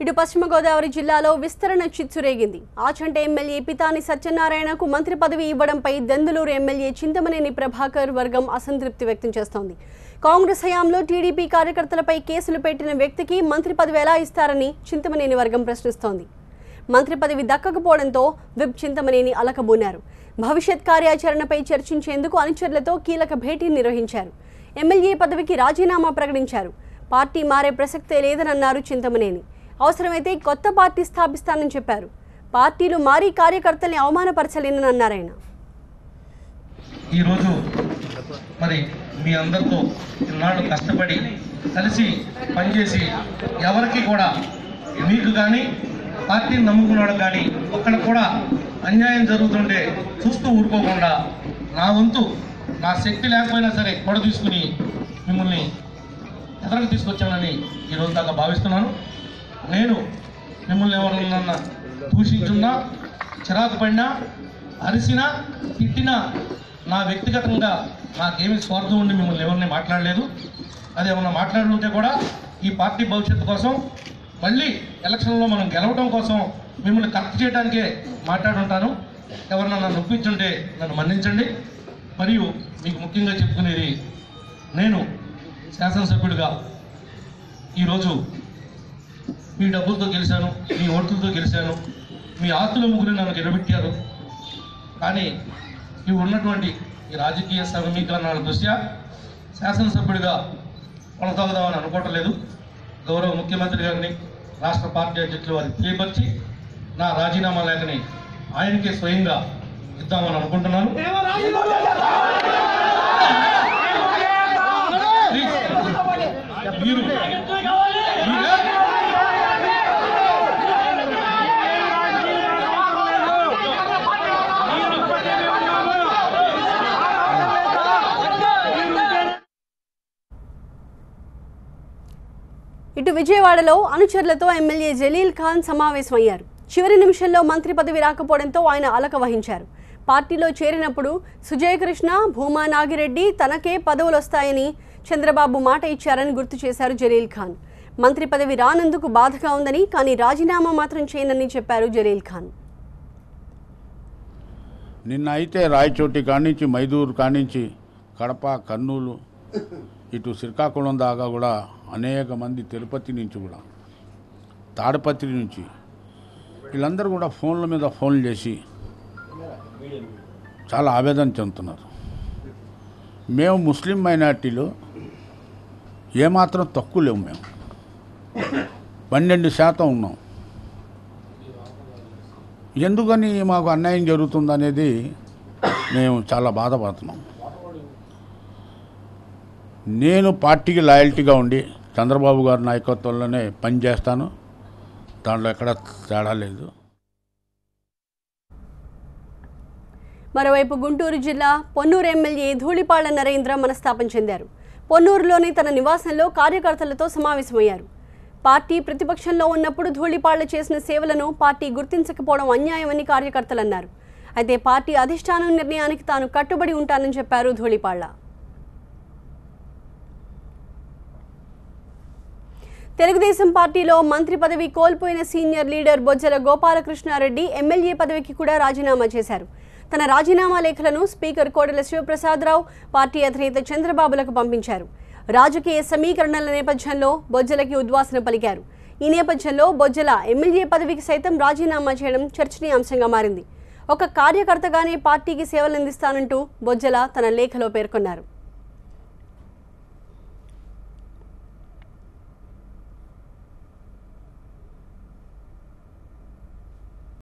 ఇటు పశ్చిమ గోదావరి జిల్లాలో విస్తరణ చిచ్చురేగింది. ఆచంట ఎమ్మెల్యే పితాని సత్యనారాయణకు మంత్రి పదవి ఇవ్వడంపై దెందులూరు ఎమ్మెల్యే చింతమనేని ప్రభాకర్ వర్గం అసంతృప్తి వ్యక్తం చేస్తోంది. కాంగ్రెస్ హయాంలో టీడీపీ కార్యకర్తలపై కేసులు పెట్టిన వ్యక్తికి మంత్రి పదవి ఎలా ఇస్తారని చింతమనేని వర్గం ప్రశ్నిస్తోంది. మంత్రి పదవి దక్కకపోవడంతో విప్ చింతమనేని అలకబూనారు. భవిష్యత్ కార్యాచరణపై చర్చించేందుకు అనుచరులతో కీలక భేటీ నిర్వహించారు. ఎమ్మెల్యే పదవికి రాజీనామా ప్రకటించారు. పార్టీ మారే ప్రసక్తే లేదనన్నారు చింతమనేని. అవసరమైతే కొత్త పార్టీ స్థాపిస్తానని చెప్పారు. పార్టీలు మారి కార్యకర్తల్ని అవమానపరచలేనని అన్నారాయన. ఈరోజు మరి మీ అందరితో ఇన్నాళ్ళు కష్టపడి కలిసి పనిచేసి ఎవరికి కూడా మీకు కానీ పార్టీని నమ్ముకున్నాడు కానీ ఒక్కడ కూడా అన్యాయం జరుగుతుంటే చూస్తూ ఊరుకోకుండా నా వంతు నా శక్తి లేకపోయినా సరే కూడా తీసుకుని మిమ్మల్ని ఎదరకు తీసుకొచ్చానని ఈరోజు దాకా భావిస్తున్నాను. నేను మిమ్మల్ని ఎవరన్నా దూషించున్నా, చిరాకు పడినా, అరిసినా, తిట్టినా నా వ్యక్తిగతంగా నాకేమీ స్వార్థం ఉండి మిమ్మల్ని ఎవరిని మాట్లాడలేదు. అది ఏమన్నా మాట్లాడుతుంటే కూడా ఈ పార్టీ భవిష్యత్తు కోసం, మళ్ళీ ఎలక్షన్లో మనం గెలవడం కోసం మిమ్మల్ని కరెక్ట్ చేయడానికే మాట్లాడుంటాను. ఎవరన్నా నన్ను ఒప్పించుంటే నన్ను మన్నించండి. మరియు మీకు ముఖ్యంగా చెప్పుకునేది, నేను శాసనసభ్యుడిగా ఈరోజు మీ డబ్బులతో గెలిచాను, మీ ఓట్లతో గెలిచాను, మీ ఆస్తుల ముగ్గురు నన్ను నిలబెట్టారు. కానీ ఇవి ఉన్నటువంటి ఈ రాజకీయ సమీకరణాల దృష్ట్యా శాసనసభ్యుడిగా కొనసాగుదామని అనుకోవటం లేదు. గౌరవ ముఖ్యమంత్రి గారిని, రాష్ట్ర పార్టీ అధ్యక్షులు వారికి తెలియపరిచి నా రాజీనామా లేఖని ఆయనకే స్వయంగా ఇద్దామని అనుకుంటున్నాను. మీరు ఇటు విజయవాడలో అనుచరులతో ఎమ్మెల్యే జలీల్ ఖాన్ సమావేశమయ్యారు. చివరి నిమిషంలో మంత్రి పదవి రాకపోవడంతో ఆయన అలక వహించారు. పార్టీలో చేరినప్పుడు సుజయ్ కృష్ణ, భూమా నాగిరెడ్డి తనకే పదవులు వస్తాయని చంద్రబాబు మాట ఇచ్చారని గుర్తు చేశారు జలీల్ ఖాన్. మంత్రి పదవి రానందుకు బాధగా ఉందని, కానీ రాజీనామా మాత్రం చేయనని చెప్పారు జలీల్ ఖాన్. నిన్న అయితే రాయచోటి కానించి, మైదూరు కానించి, కడప, కర్నూలు, ఇటు శ్రీకాకుళం దాకా కూడా అనేక మంది, తిరుపతి నుంచి కూడా, తాడపత్రి నుంచి వీళ్ళందరూ కూడా ఫోన్ల మీద ఫోన్లు చేసి చాలా ఆవేదన చెందుతున్నారు. మేము ముస్లిం మైనార్టీలో ఏమాత్రం తక్కువ లేవు. మేము 12% ఉన్నాం. ఎందుకని మాకు అన్యాయం జరుగుతుందనేది మేము చాలా బాధపడుతున్నాం. నేను పార్టీకి లాయల్టీగా ఉండి చంద్రబాబు గారి నాయకత్వంలోనే పనిచేస్తాను. దాంట్లో ఎక్కడ తేడా లేదు. మరోవైపు గుంటూరు జిల్లా పొన్నూరు ఎమ్మెల్యే ధూళిపాళ్ల నరేంద్ర మనస్తాపం చెందారు. పొన్నూరులోని తన నివాసంలో కార్యకర్తలతో సమావేశమయ్యారు. పార్టీ ప్రతిపక్షంలో ఉన్నప్పుడు ధూళిపాళ్ల చేసిన సేవలను పార్టీ గుర్తించకపోవడం అన్యాయమని కార్యకర్తలు అన్నారు. అయితే పార్టీ అధిష్టానం నిర్ణయానికి తాను కట్టుబడి ఉంటానని చెప్పారు ధూళిపాళ్ల. తెలుగుదేశం పార్టీలో మంత్రి పదవి కోల్పోయిన senior leader Bojjala Gopalakrishnareddy MLA పదవికి కూడా రాజీనామా చేశారు. తన రాజీనామా లేఖలను స్పీకర్ కోడెల శివప్రసాదరావు, పార్టీ అధినేత చంద్రబాబులకు పంపించారు. రాజకీయ సమీకరణల నేపథ్యంలో బొజ్జలకి ఉద్వాసన పలికారు. ఈ నేపథ్యంలో బొజ్జల ఎమ్మెల్యే పదవికి సైతం రాజీనామా చేయడం చర్చనీయాంశంగా మారింది. ఒక కార్యకర్తగానే పార్టీకి సేవలందిస్తానంటూ బొజ్జల తన లేఖలో పేర్కొన్నారు.